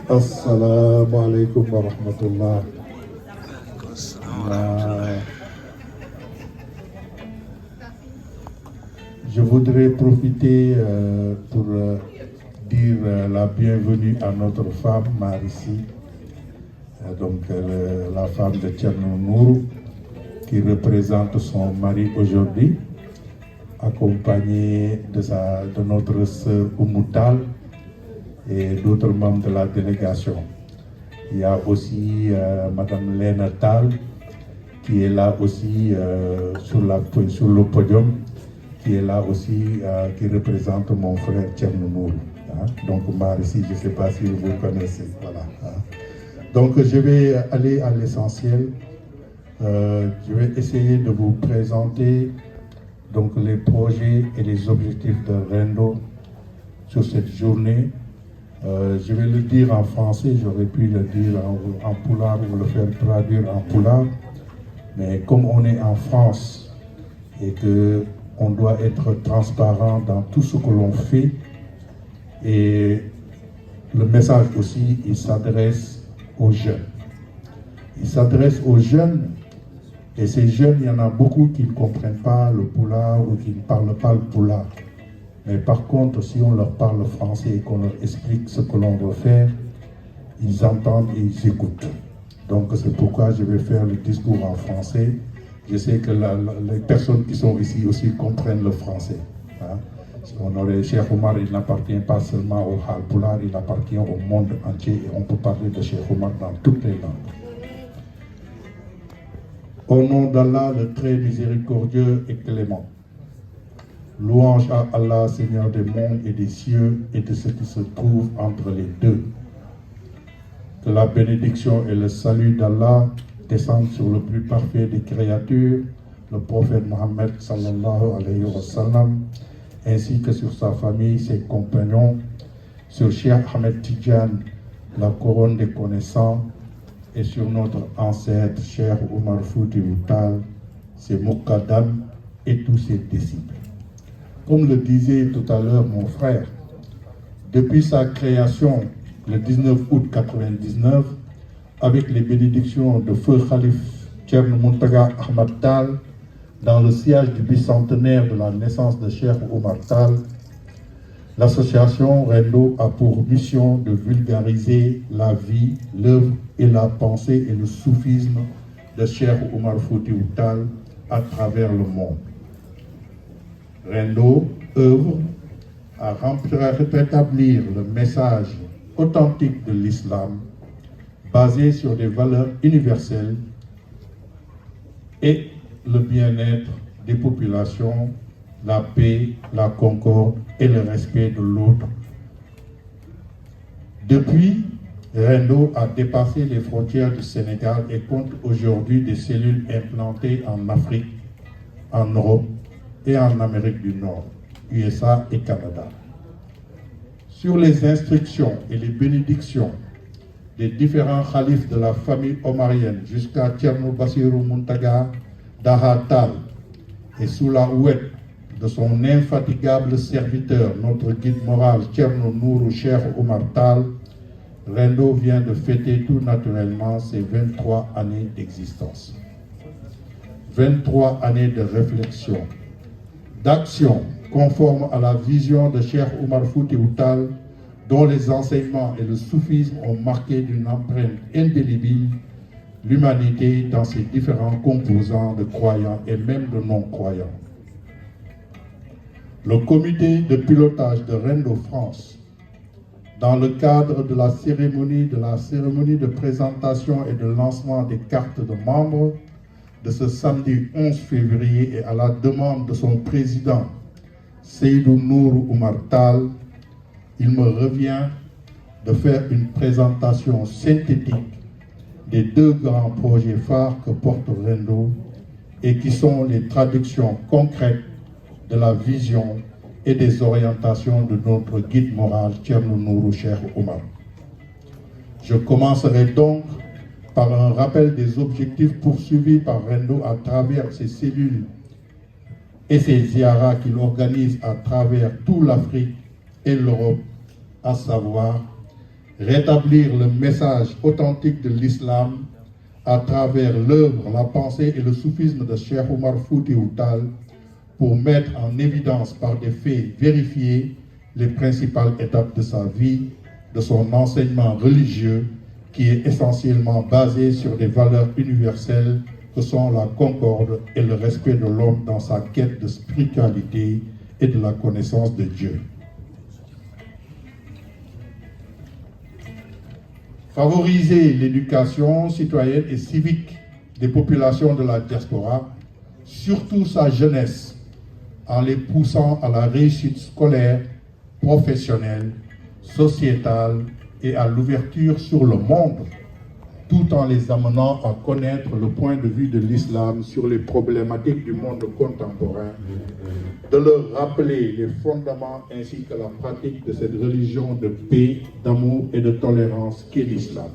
Assalamu alaikum wa rahmatullah. Je voudrais profiter pour dire la bienvenue à notre femme Marici, la femme de Thierno Nourou, qui représente son mari aujourd'hui, accompagnée de notre sœur Oumoutal et d'autres membres de la délégation. Il y a aussi Madame Lena Tal qui est là aussi sur le podium, qui est là aussi, qui représente mon frère Thierno Nourou. Donc Marici, je ne sais pas si vous connaissez. Voilà. Donc je vais aller à l'essentiel. Je vais essayer de vous présenter donc, les projets et les objectifs de Rendo sur cette journée. Je vais le dire en français, j'aurais pu le dire en poulard ou le faire traduire en poulard. Mais comme on est en France et qu'on doit être transparent dans tout ce que l'on fait, et le message aussi, il s'adresse aux jeunes. Il s'adresse aux jeunes, et ces jeunes, il y en a beaucoup qui ne comprennent pas le poulard ou qui ne parlent pas le poulard. Mais par contre, si on leur parle français et qu'on leur explique ce que l'on veut faire, ils entendent et ils écoutent. Donc c'est pourquoi je vais faire le discours en français. Je sais que les personnes qui sont ici aussi comprennent le français. Cheikh Oumar, il n'appartient pas seulement au Halpulaar, il appartient au monde entier et on peut parler de Cheikh Oumar dans toutes les langues. Au nom d'Allah, le très miséricordieux et clément. Louange à Allah, Seigneur des mondes et des cieux et de ce qui se trouve entre les deux. Que la bénédiction et le salut d'Allah descendent sur le plus parfait des créatures, le prophète Mohammed sallallahu alayhi wa sallam, ainsi que sur sa famille, ses compagnons, sur Cheikh Ahmed Tidjan, la couronne des connaissants, et sur notre ancêtre Cheikh Oumar Foutiyou Tall, ses Moukadam et tous ses disciples. Comme le disait tout à l'heure mon frère, depuis sa création le 19 août 1999, avec les bénédictions de Feu Khalif Thierno Mountaga Ahmad Tall, dans le siège du bicentenaire de la naissance de Cheikh Oumar Tall, l'association Rendo a pour mission de vulgariser la vie, l'œuvre et la pensée et le soufisme de Cheikh Oumar Foutiyou Tall à travers le monde. Rendo œuvre à rétablir le message authentique de l'islam basé sur des valeurs universelles et le bien-être des populations, la paix, la concorde et le respect de l'autre. Depuis, Rendo a dépassé les frontières du Sénégal et compte aujourd'hui des cellules implantées en Afrique, en Europe et en Amérique du Nord, USA et Canada. Sur les instructions et les bénédictions des différents khalifes de la famille omarienne jusqu'à Thierno Bassirou Mountaga Daha Tall et sous la houlette de son infatigable serviteur, notre guide moral Thierno Nourou Cheikh Oumar Tall, Rendo vient de fêter tout naturellement ses 23 années d'existence. 23 années de réflexion, d'action conforme à la vision de Cheikh Oumar Foutiyou Tall, dont les enseignements et le soufisme ont marqué d'une empreinte indélébile l'humanité dans ses différents composants de croyants et même de non-croyants. Le comité de pilotage de Rendo France, dans le cadre de la cérémonie de présentation et de lancement des cartes de membres de ce samedi 11 février et à la demande de son président, Seydou Nourou Oumar Tall, il me revient de faire une présentation synthétique des deux grands projets phares que porte Rendo et qui sont les traductions concrètes de la vision et des orientations de notre guide moral Thierno Nourou Cheikh Oumar. Je commencerai donc par un rappel des objectifs poursuivis par Rendo à travers ses cellules et ses ziaras qu'il organise à travers toute l'Afrique et l'Europe, à savoir rétablir le message authentique de l'islam à travers l'œuvre, la pensée et le soufisme de Cheikh Omar Foutiyou Tall pour mettre en évidence par des faits vérifiés les principales étapes de sa vie, de son enseignement religieux qui est essentiellement basé sur des valeurs universelles que sont la concorde et le respect de l'homme dans sa quête de spiritualité et de la connaissance de Dieu. Favoriser l'éducation citoyenne et civique des populations de la diaspora, surtout sa jeunesse, en les poussant à la réussite scolaire, professionnelle, sociétale et à l'ouverture sur le monde, tout en les amenant à connaître le point de vue de l'islam sur les problématiques du monde contemporain, de leur rappeler les fondements ainsi que la pratique de cette religion de paix, d'amour et de tolérance qu'est l'islam.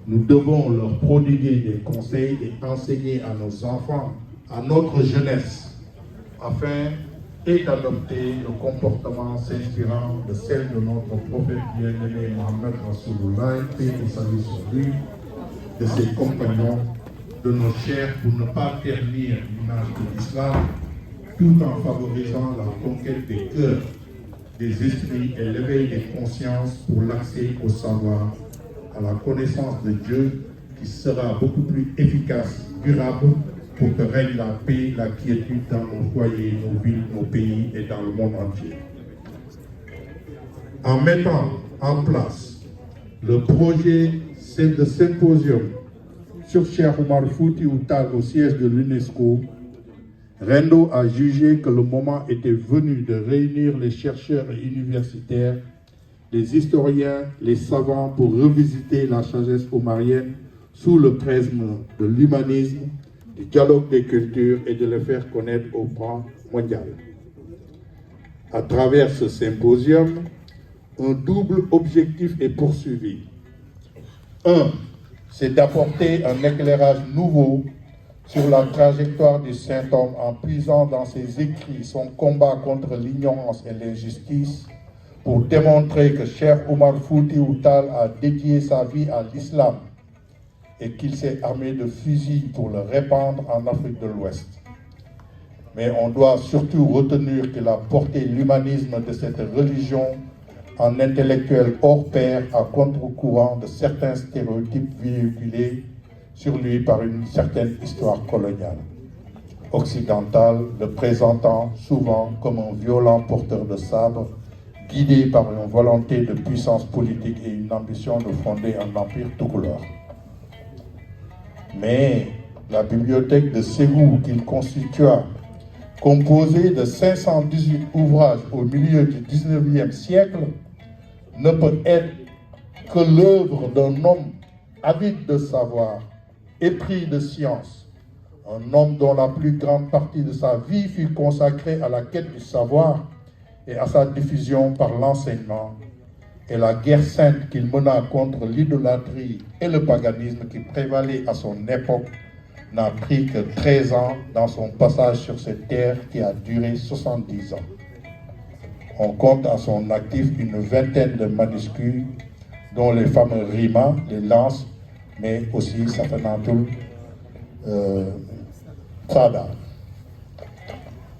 Nous devons leur prodiguer des conseils et enseigner à nos enfants, à notre jeunesse, afin d'adopter le comportement s'inspirant de celle de notre prophète bien-aimé Mohammed Rasulullah, paix et salut sur lui, de ses compagnons, de nos chers, pour ne pas ternir l'image de l'islam, tout en favorisant la conquête des cœurs, des esprits et l'éveil des consciences pour l'accès au savoir, à la connaissance de Dieu qui sera beaucoup plus efficace, durable, pour que règne la paix, la quiétude dans nos foyers, nos villes, nos pays et dans le monde entier. En mettant en place le projet de symposium sur Cheikh Omar Foutiyou Tall au siège de l'UNESCO, Rendo a jugé que le moment était venu de réunir les chercheurs et universitaires, les historiens, les savants pour revisiter la sagesse omarienne sous le prisme de l'humanisme, du dialogue des cultures et de le faire connaître au plan mondial. À travers ce symposium, un double objectif est poursuivi. Un, c'est d'apporter un éclairage nouveau sur la trajectoire du saint homme en puisant dans ses écrits son combat contre l'ignorance et l'injustice pour démontrer que Cheikh Omar Foutiyou Tall a dédié sa vie à l'islam et qu'il s'est armé de fusils pour le répandre en Afrique de l'Ouest. Mais on doit surtout retenir qu'il a porté l'humanisme de cette religion en intellectuel hors pair à contre-courant de certains stéréotypes véhiculés sur lui par une certaine histoire coloniale occidentale, le présentant souvent comme un violent porteur de sabre, guidé par une volonté de puissance politique et une ambition de fonder un empire tout couleur. Mais la bibliothèque de Ségou qu'il constitua, composée de 518 ouvrages au milieu du 19e siècle, ne peut être que l'œuvre d'un homme avide de savoir, épris de science, un homme dont la plus grande partie de sa vie fut consacrée à la quête du savoir et à sa diffusion par l'enseignement, et la guerre sainte qu'il mena contre l'idolâtrie et le paganisme qui prévalait à son époque n'a pris que 13 ans dans son passage sur cette terre qui a duré 70 ans. On compte à son actif une vingtaine de manuscrits, dont les fameux rimas, les lances, mais aussi Safanatul Sada.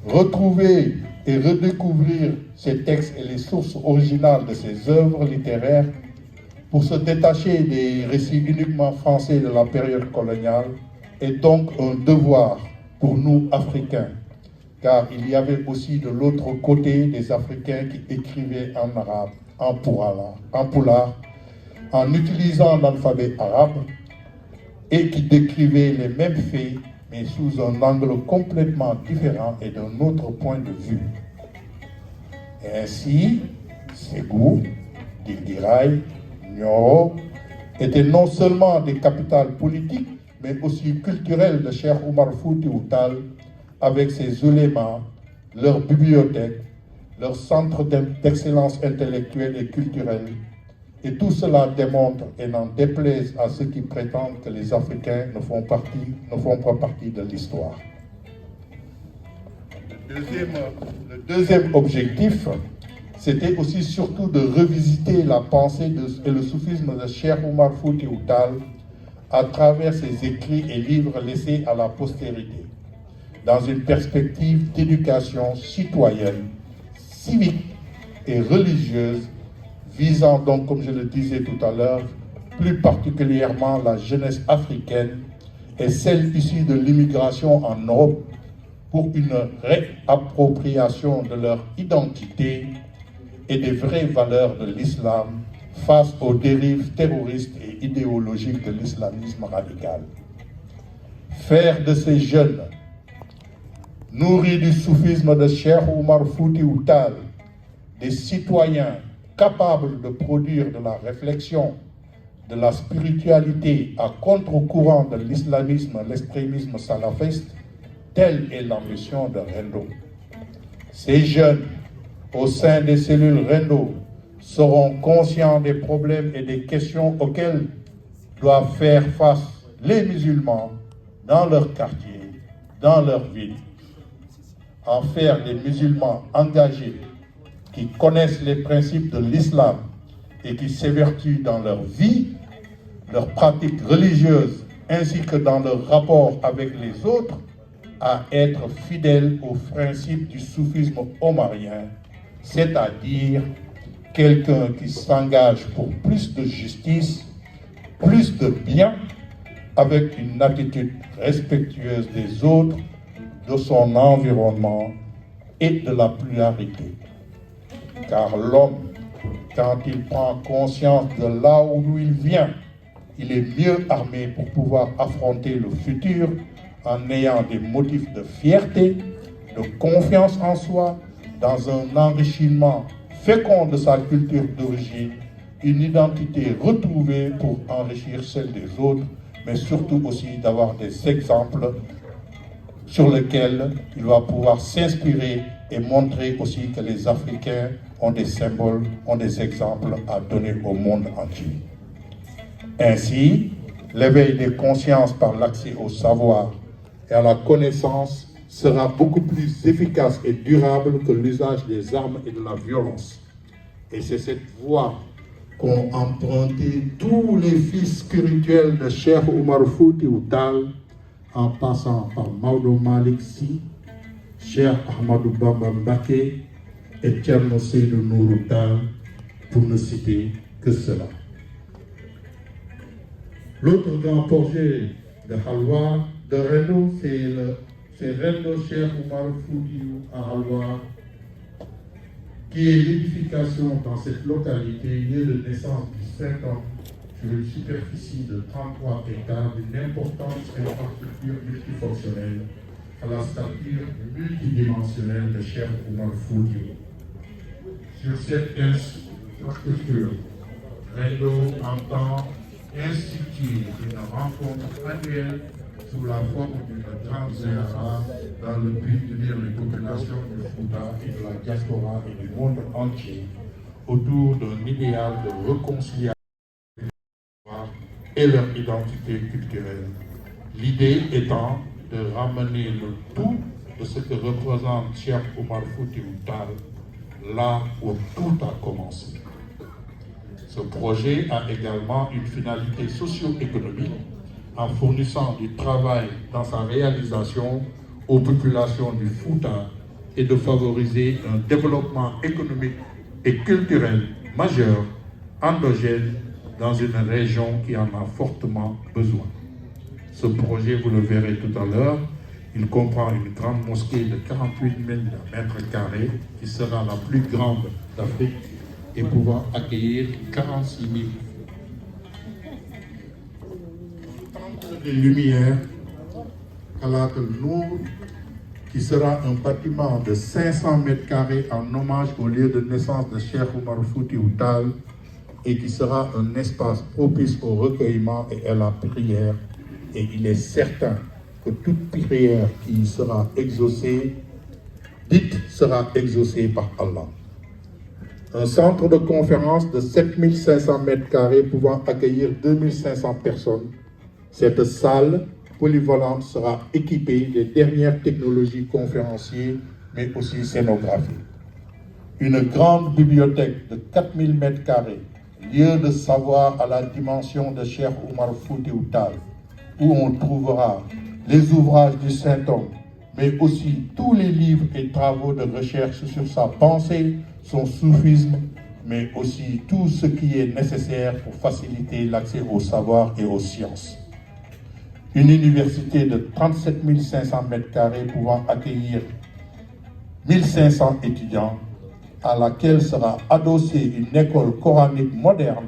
Retrouver et redécouvrir ces textes et les sources originales de ces œuvres littéraires pour se détacher des récits uniquement français de la période coloniale est donc un devoir pour nous Africains, car il y avait aussi de l'autre côté des Africains qui écrivaient en arabe, en poulard, en utilisant l'alphabet arabe et qui décrivaient les mêmes faits mais sous un angle complètement différent et d'un autre point de vue. Et ainsi, Ségou, Dinguiraye, Nioro étaient non seulement des capitales politiques, mais aussi culturelles de Cheikh Omar Foutiyou Tall, avec ses ulémas, leurs bibliothèques, leurs centres d'excellence intellectuelle et culturelle. Et tout cela démontre, et n'en déplaise à ceux qui prétendent que les Africains ne font pas partie de l'histoire. Le deuxième objectif c'était aussi surtout de revisiter la pensée et le soufisme de Cheikh Oumar Foutiyou Tall à travers ses écrits et livres laissés à la postérité, dans une perspective d'éducation citoyenne, civique et religieuse, visant donc, comme je le disais tout à l'heure, plus particulièrement la jeunesse africaine et celle issue de l'immigration en Europe pour une réappropriation de leur identité et des vraies valeurs de l'islam face aux dérives terroristes et idéologiques de l'islamisme radical. Faire de ces jeunes, nourris du soufisme de Cheikh Oumar Foutiyou Tall, des citoyens capables de produire de la réflexion, de la spiritualité à contre-courant de l'islamisme, l'extrémisme salafiste, telle est l'ambition de Rendo. Ces jeunes, au sein des cellules Rendo, seront conscients des problèmes et des questions auxquelles doivent faire face les musulmans dans leur quartier, dans leur ville. En faire des musulmans engagés qui connaissent les principes de l'islam et qui s'évertuent dans leur vie, leurs pratiques religieuses, ainsi que dans leur rapport avec les autres, à être fidèles aux principes du soufisme omarien, c'est-à-dire quelqu'un qui s'engage pour plus de justice, plus de bien, avec une attitude respectueuse des autres, de son environnement et de la pluralité. Car l'homme, quand il prend conscience de là où il vient, il est mieux armé pour pouvoir affronter le futur en ayant des motifs de fierté, de confiance en soi, dans un enrichissement fécond de sa culture d'origine, une identité retrouvée pour enrichir celle des autres, mais surtout aussi d'avoir des exemples sur lesquels il va pouvoir s'inspirer et montrer aussi que les Africains ont des symboles, ont des exemples à donner au monde entier. Ainsi, l'éveil des consciences par l'accès au savoir et à la connaissance sera beaucoup plus efficace et durable que l'usage des armes et de la violence. Et c'est cette voie qu'ont emprunté tous les fils spirituels de Cheikh Oumar Foutiyou Tall, en passant par Maodo Malick Sy, Cheikh Ahmadou Bamba Mbacké et Thierno Seydou Nourou Tall, pour ne citer que cela. L'autre grand projet de Halwa, de Rendo, c'est Rendo Cheikh Oumar Foutiyou à Halwa, qui est l'édification dans cette localité, lieu de naissance du Saint-Homme, sur une superficie de 33 hectares, d'une importante infrastructure multifonctionnelle à la stature multidimensionnelle de Cheikh Oumar Foutiyou. Sur cette infrastructure, Rendo entend instituer une rencontre annuelle sous la forme d'une grande ziyara dans le but d'unir les populations du Fouta et de la diaspora et du monde entier autour d'un idéal de réconciliation et leur identité culturelle. L'idée étant de ramener le tout de ce que représente Cheikh Oumar Foutiyou Tall là où tout a commencé. Ce projet a également une finalité socio-économique en fournissant du travail dans sa réalisation aux populations du Fouta et de favoriser un développement économique et culturel majeur, endogène, dans une région qui en a fortement besoin. Ce projet, vous le verrez tout à l'heure, il comprend une grande mosquée de 48 000 mètres carrés qui sera la plus grande d'Afrique et pouvant accueillir 46 000. Temple des Lumières, Kalat Nour, qui sera un bâtiment de 500 mètres carrés en hommage au lieu de naissance de Cheikh Oumar Foutiyou Tall et qui sera un espace propice au recueillement et à la prière. Et il est certain que toute prière qui y sera exaucée, dite sera exaucée par Allah. Un centre de conférence de 7500 mètres carrés pouvant accueillir 2500 personnes. Cette salle polyvalente sera équipée des dernières technologies conférencières, mais aussi scénographiques. une grande bibliothèque de 4000 m², lieu de savoir à la dimension de Cheikh Oumar Foutiyou Tall, où on trouvera les ouvrages du Saint-Homme, mais aussi tous les livres et travaux de recherche sur sa pensée, son soufisme, mais aussi tout ce qui est nécessaire pour faciliter l'accès au savoir et aux sciences. Une université de 37 500 m² pouvant accueillir 1500 étudiants, à laquelle sera adossée une école coranique moderne,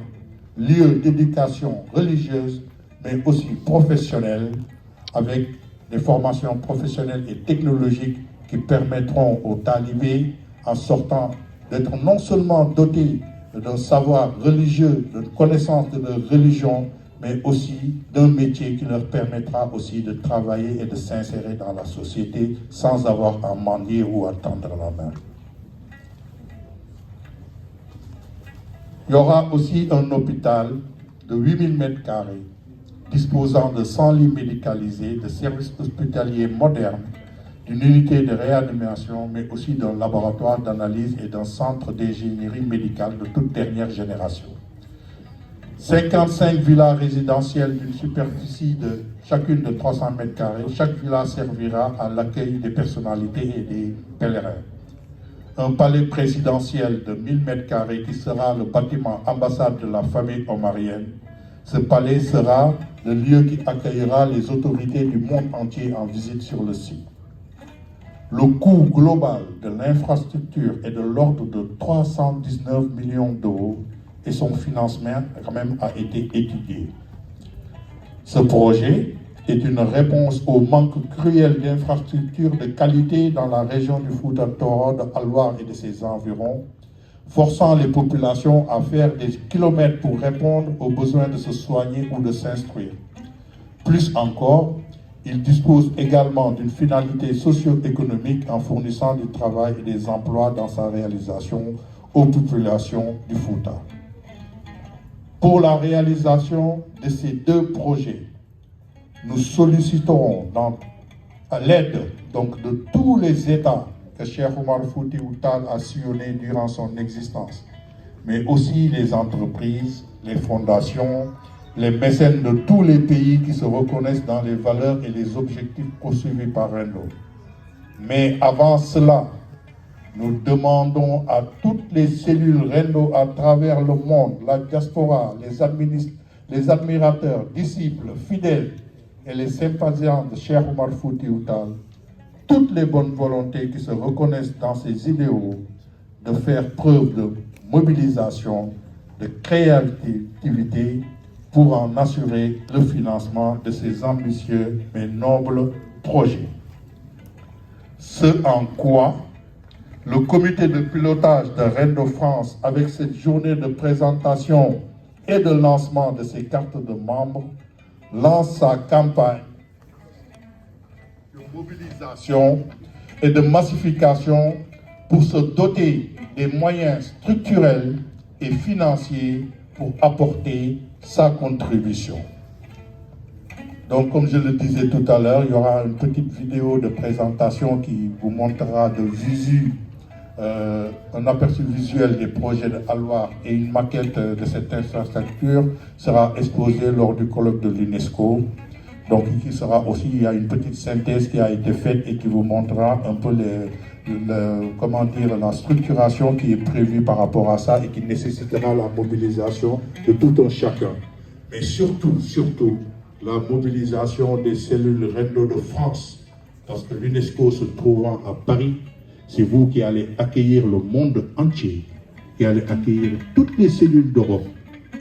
lieu d'éducation religieuse, mais aussi professionnelle, avec des formations professionnelles et technologiques qui permettront aux talibés, en sortant, d'être non seulement dotés d'un savoir religieux, d'une connaissance de leur religion, mais aussi d'un métier qui leur permettra aussi de travailler et de s'insérer dans la société sans avoir à mendier ou à tendre la main. Il y aura aussi un hôpital de 8000 m², disposant de 100 lits médicalisés, de services hospitaliers modernes, d'une unité de réanimation, mais aussi d'un laboratoire d'analyse et d'un centre d'ingénierie médicale de toute dernière génération. 55 villas résidentielles d'une superficie de chacune de 300 m². Chaque villa servira à l'accueil des personnalités et des pèlerins. Un palais présidentiel de 1000 m² qui sera le bâtiment ambassade de la famille omarienne. Ce palais sera le lieu qui accueillera les autorités du monde entier en visite sur le site. Le coût global de l'infrastructure est de l'ordre de 319 millions d'euros et son financement quand même a été étudié. Ce projet est une réponse au manque cruel d'infrastructures de qualité dans la région du Fouta Toro, de Alwar et de ses environs, forçant les populations à faire des kilomètres pour répondre aux besoins de se soigner ou de s'instruire. Plus encore, il dispose également d'une finalité socio-économique en fournissant du travail et des emplois dans sa réalisation aux populations du Fouta. Pour la réalisation de ces deux projets, nous solliciterons à l'aide de tous les États que Cheikh Oumar Foutiyou Tall a sillonnés durant son existence, mais aussi les entreprises, les fondations, les mécènes de tous les pays qui se reconnaissent dans les valeurs et les objectifs poursuivis par Rendo. Mais avant cela, nous demandons à toutes les cellules Rendo à travers le monde, la diaspora, les admirateurs, disciples, fidèles et les sympathisants de Cheikh Oumar Foutiyou Tall, toutes les bonnes volontés qui se reconnaissent dans ces idéaux, de faire preuve de mobilisation, de créativité pour en assurer le financement de ces ambitieux mais nobles projets. Ce en quoi le comité de pilotage de Rendo France, avec cette journée de présentation et de lancement de ses cartes de membres, lance sa campagne de mobilisation et de massification pour se doter des moyens structurels et financiers pour apporter sa contribution. Donc, comme je le disais tout à l'heure, il y aura une petite vidéo de présentation qui vous montrera de visu un aperçu visuel des projets de Alwar et une maquette de cette infrastructure sera exposée lors du colloque de l'UNESCO. Donc, il y a une petite synthèse qui a été faite et qui vous montrera un peu la structuration qui est prévue par rapport à ça et qui nécessitera la mobilisation de tout un chacun. Mais surtout, la mobilisation des cellules Rendo de France, parce que l'UNESCO se trouvant à Paris, c'est vous qui allez accueillir le monde entier, qui allez accueillir toutes les cellules d'Europe.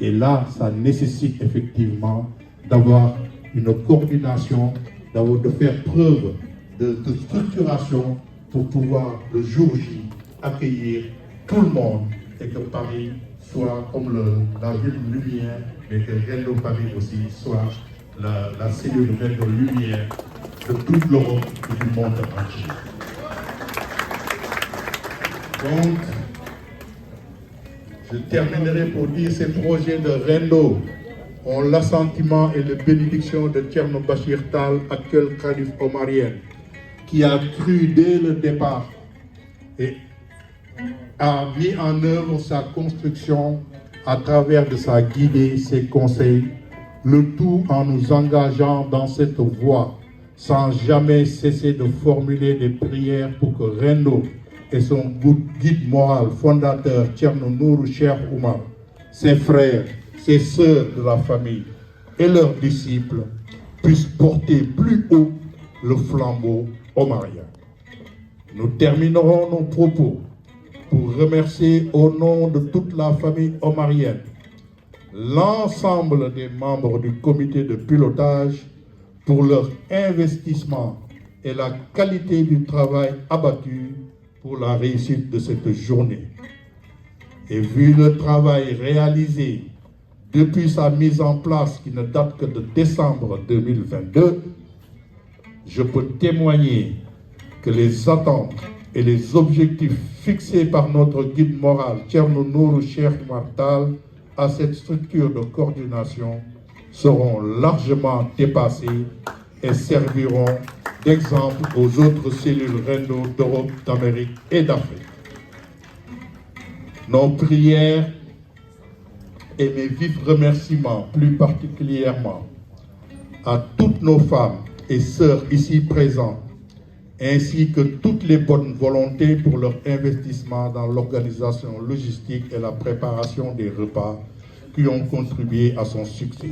Et là, ça nécessite effectivement d'avoir une coordination, de faire preuve de structuration pour pouvoir, le jour J, accueillir tout le monde et que Paris soit comme la ville lumière, mais que Rendo Paris aussi soit la cellule Rendo lumière de toute l'Europe et du monde entier. Donc, je terminerai pour dire ces projets de Rendo ont l'assentiment et la bénédiction de Thierno Bachir Tall, actuel calife omarien, qui a cru dès le départ et a mis en œuvre sa construction à travers de sa guidée, ses conseils, le tout en nous engageant dans cette voie sans jamais cesser de formuler des prières pour que Rendo et son guide moral fondateur Thierno Nourou Cheikh Oumar, ses frères, ses sœurs de la famille et leurs disciples puissent porter plus haut le flambeau omarien. Nous terminerons nos propos pour remercier au nom de toute la famille omarienne l'ensemble des membres du comité de pilotage pour leur investissement et la qualité du travail abattu pour la réussite de cette journée. Et vu le travail réalisé depuis sa mise en place qui ne date que de décembre 2022, je peux témoigner que les attentes et les objectifs fixés par notre guide moral, Thierno Nourou Cheikh Oumar Tall, à cette structure de coordination seront largement dépassés et serviront d'exemple aux autres cellules Rendo d'Europe, d'Amérique et d'Afrique. Nos prières et mes vifs remerciements plus particulièrement à toutes nos femmes et sœurs ici présentes, ainsi que toutes les bonnes volontés pour leur investissement dans l'organisation logistique et la préparation des repas qui ont contribué à son succès.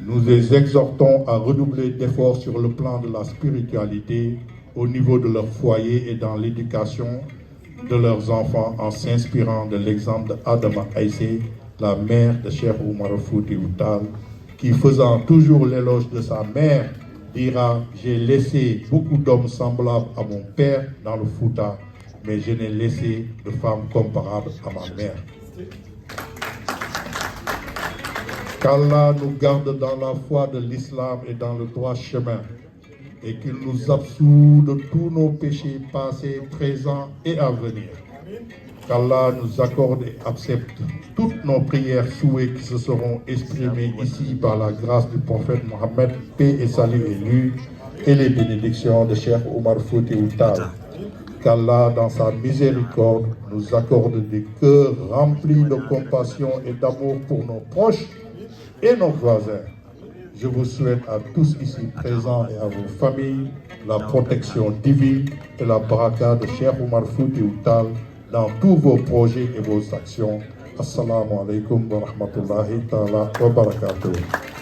Nous les exhortons à redoubler d'efforts sur le plan de la spiritualité au niveau de leur foyer et dans l'éducation de leurs enfants en s'inspirant de l'exemple d'Adama Aïssé, la mère de Cheikh Oumar Foutiyou Tall, qui faisant toujours l'éloge de sa mère, dira « J'ai laissé beaucoup d'hommes semblables à mon père dans le Fouta, mais je n'ai laissé de femmes comparables à ma mère. » Qu'Allah nous garde dans la foi de l'islam et dans le droit chemin, et qu'il nous absout de tous nos péchés passés, présents et à venir. Qu'Allah nous accorde et accepte toutes nos prières souhaitées qui se seront exprimées ici par la grâce du prophète Mohammed, paix et salut élu, et les bénédictions de Cheikh Oumar Foutiyou Tall. Qu'Allah, dans sa miséricorde, nous accorde des cœurs remplis de compassion et d'amour pour nos proches et nos voisins. Je vous souhaite à tous ici présents et à vos familles la protection divine et la baraka de Cheikh Oumar Foutiyou Tall dans tous vos projets et vos actions. Assalamu alaikum wa rahmatullahi ta'ala wa barakatuh.